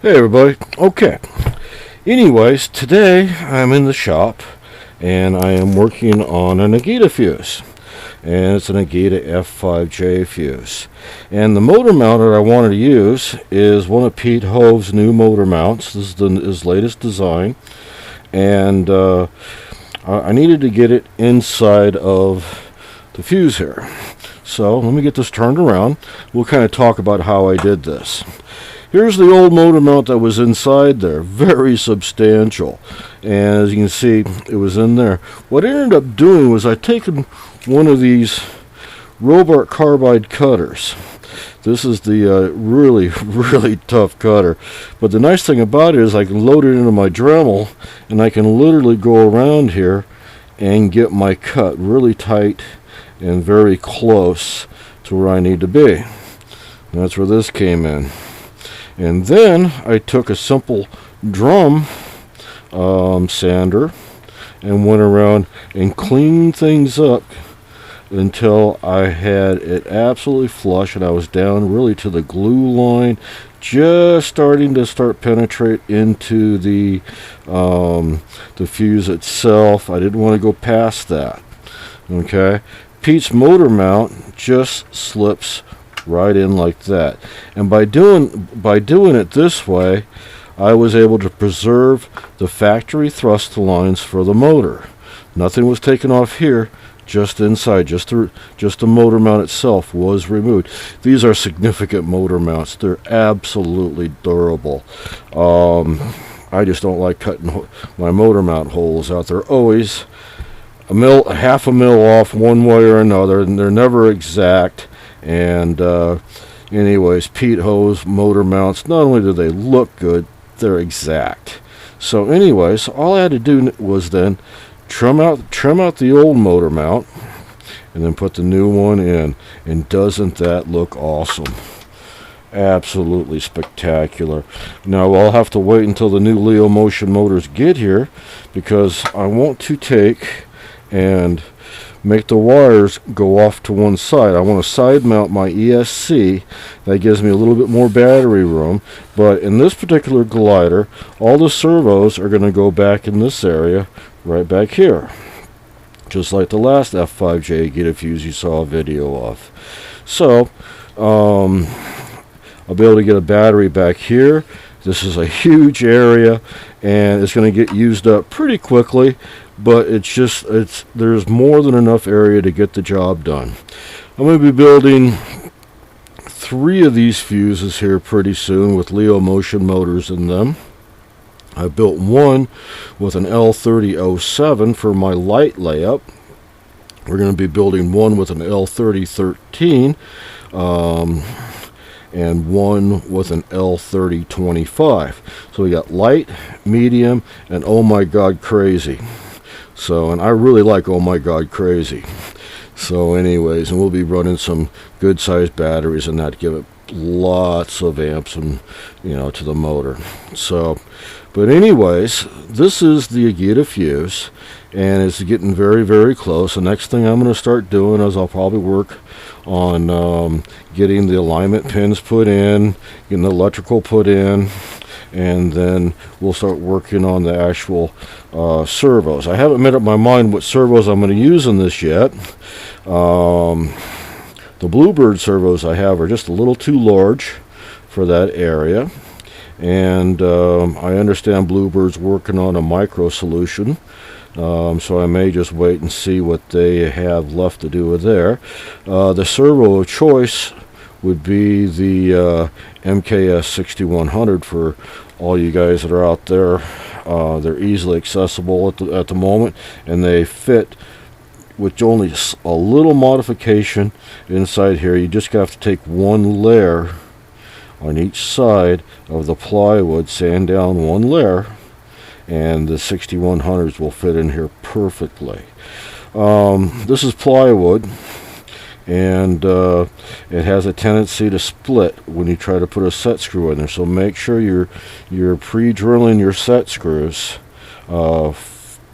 Hey everybody. Okay. Anyways, today I'm in the shop and I am working on an Egida fuse. And it's an Egida F5J fuse. And the motor mount that I wanted to use is one of Pete Hove's new motor mounts. This is his latest design. And I needed to get it inside of the fuse here. So let me get this turned around. We'll kind of talk about how I did this. Here's the old motor mount that was inside there, very substantial, and as you can see, it was in there. What I ended up doing was I taken one of these Robart carbide cutters. This is the really tough cutter, but the nice thing about it is I can load it into my Dremel, and I can literally go around here and get my cut really tight and very close to where I need to be. And that's where this came in. And then I took a simple drum sander and went around and cleaned things up until I had it absolutely flush, and I was down really to the glue line, just starting to penetrate into the fuse itself. I didn't want to go past that. Okay, Pete's motor mount just slips right in like that, and by doing it this way, I was able to preserve the factory thrust lines for the motor. Nothing was taken off here, just inside, just the motor mount itself was removed. These are significant motor mounts. They're absolutely durable. I just don't like cutting my motor mount holes out. They're always half a mil off one way or another, and they're never exact. And anyways, Pete Hove's motor mounts, not only do they look good, they're exact. So anyways, all I had to do was then trim out the old motor mount and then put the new one in. And doesn't that look awesome? Absolutely spectacular. Now I'll have to wait until the new Leo Motion motors get here, because I want to take and make the wires go off to one side. I want to side mount my ESC. That gives me a little bit more battery room, but in this particular glider, all the servos are going to go back in this area, right back here, just like the last F5J Egida fuse you saw a video of. So I'll be able to get a battery back here. This is a huge area, and it's going to get used up pretty quickly, but there's more than enough area to get the job done. I'm going to be building 3 of these fuses here pretty soon with Leo Motion motors in them. I built one with an L3007 for my light layup. We're going to be building one with an L3013 and one with an L3025. So we got light, medium, and oh my god crazy. So, and I really like oh my god crazy. So anyways, and we'll be running some good sized batteries and that, give it lots of amps and to the motor. So, but anyways, this is the Egida fuse, and it's getting very close. The next thing I'm going to start doing is I'll probably work on getting the alignment pins put in, getting the electrical put in, and then we'll start working on the actual servos. I haven't made up my mind what servos I'm going to use in this yet. The Bluebird servos I have are just a little too large for that area, and I understand Bluebird's working on a micro solution. So I may just wait and see what they have left to do with there. The servo of choice would be the MKS 6100 for all you guys that are out there. They're easily accessible at the moment, and they fit with only a little modification inside here. You just have to take one layer on each side of the plywood, sand down one layer, and the 6100s will fit in here perfectly. This is plywood, and it has a tendency to split when you try to put a set screw in there, so make sure you're pre-drilling your set screws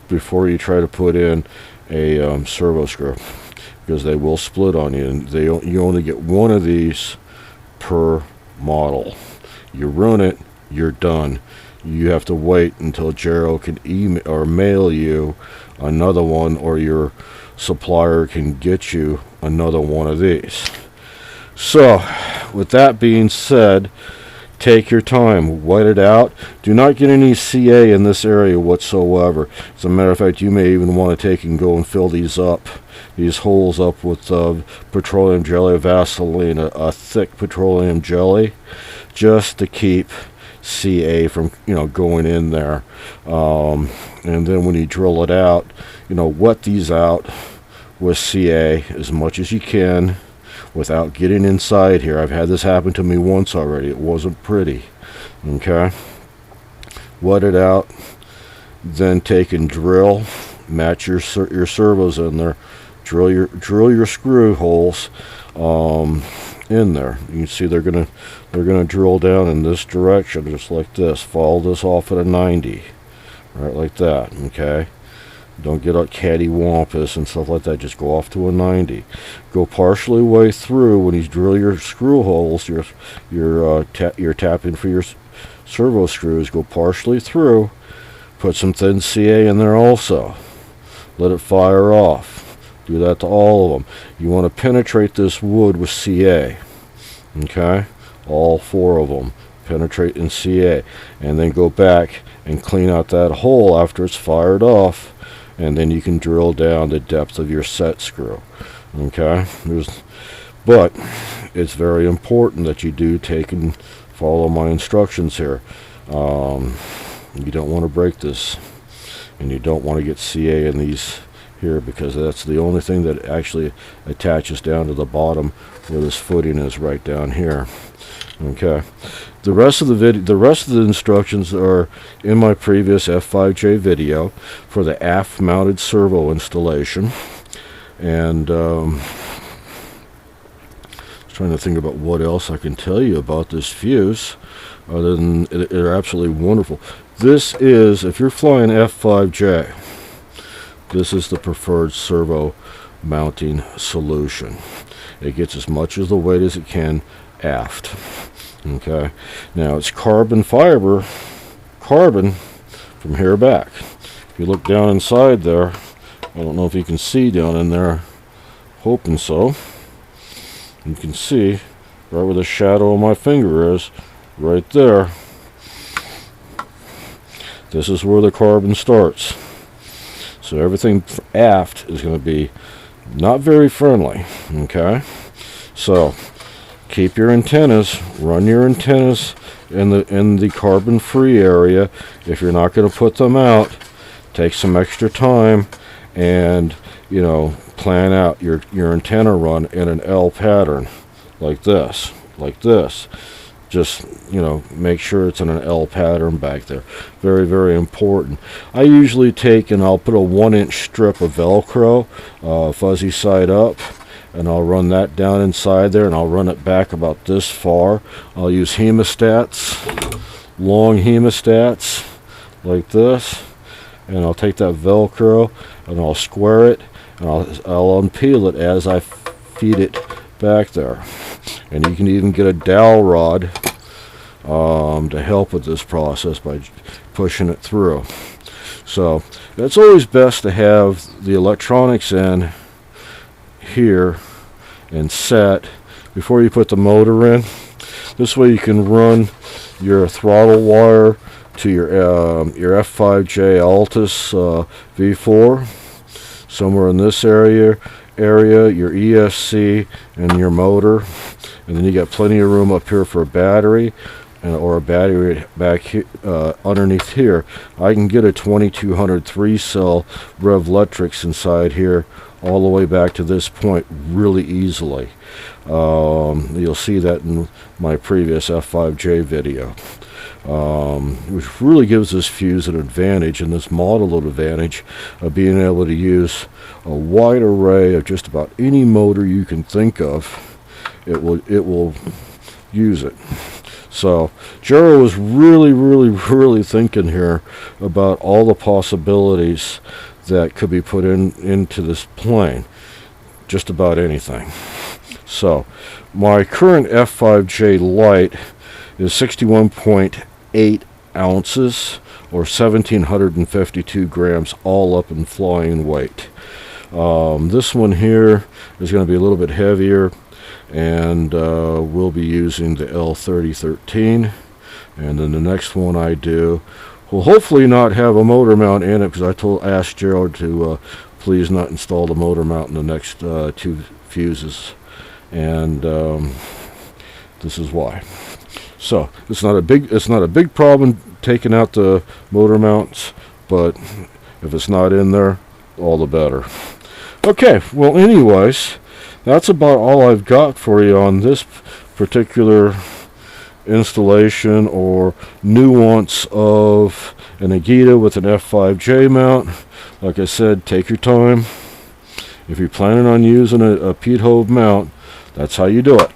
before you try to put in a servo screw, because they will split on you, and you only get one of these per model. You ruin it, you're done. You have to wait until Jero can email or mail you another one, or your supplier can get you another one of these. So, with that being said, take your time, wet it out. Do not get any CA in this area whatsoever. As a matter of fact, you may even want to take and go and fill these holes up with petroleum jelly, Vaseline, a thick petroleum jelly, just to keep CA from going in there. And then when you drill it out, wet these out with CA as much as you can without getting inside here. I've had this happen to me once already. It wasn't pretty. Okay, wet it out, then take and drill, match your servos in there, drill your screw holes in there. You can see they're gonna drill down in this direction, just like this. Follow this off at a 90, right, like that. Okay, don't get cattywampus and stuff like that. Just go off to a 90. Go partially way through when you drill your screw holes. You're tapping for your servo screws. Go partially through. Put some thin CA in there also. Let it fire off. Do that to all of them. You want to penetrate this wood with CA. Okay, all 4 of them. Penetrate in CA, and then go back and clean out that hole after it's fired off. And then you can drill down the depth of your set screw. Okay, but it's very important that you do take and follow my instructions here. You don't want to break this, and you don't want to get CA in these here, because that's the only thing that actually attaches down to the bottom where this footing is, right down here. Okay, the rest of the instructions are in my previous F5J video for the aft mounted servo installation. And I was trying to think about what else I can tell you about this fuse, other than they're absolutely wonderful. This is, if you're flying F5J, this is the preferred servo mounting solution. It gets as much of the weight as it can aft. Okay, now it's carbon fiber, carbon from here back. If you look down inside there, I don't know if you can see down in there, hoping so. You can see right where the shadow of my finger is, right there. This is where the carbon starts. So everything aft is going to be not very friendly. Okay, so keep your antennas, run your antennas in the carbon free area. If you're not going to put them out, take some extra time and plan out your antenna run in an L pattern, like this. Just make sure it's in an L pattern back there. Very, very important. I usually take and I'll put a 1-inch strip of Velcro, fuzzy side up, and I'll run that down inside there, and I'll run it back about this far. I'll use hemostats, long hemostats, like this, and I'll take that Velcro and I'll square it, and I'll unpeel it as I feed it back there. And you can even get a dowel rod to help with this process by pushing it through. So it's always best to have the electronics in here and set before you put the motor in. This way you can run your throttle wire to your F5J Altus V4 somewhere in this area, your ESC and your motor, and then you got plenty of room up here for a battery, or a battery back here, underneath here. I can get a 2200 3-cell Revlectrix inside here all the way back to this point really easily. You'll see that in my previous F5J video, which really gives this fuse an advantage, and this model an advantage of being able to use a wide array of just about any motor you can think of. It will use it. So Jero was really thinking here about all the possibilities that could be put into this plane. Just about anything. So my current F5J light is 61.8 8 ounces or 1,752 grams, all up in flying weight. This one here is going to be a little bit heavier, and we'll be using the L3013. And then the next one I do will hopefully not have a motor mount in it, because I asked Gerald to please not install the motor mount in the next 2 fuses, and this is why. So it's not a big problem taking out the motor mounts, but if it's not in there, all the better. Okay, well, anyways, that's about all I've got for you on this particular installation or nuance of an Egida with an F5J mount. Like I said, take your time. If you're planning on using a Pete Hove mount, that's how you do it.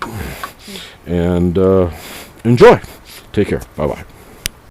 And enjoy. Take care. Bye-bye.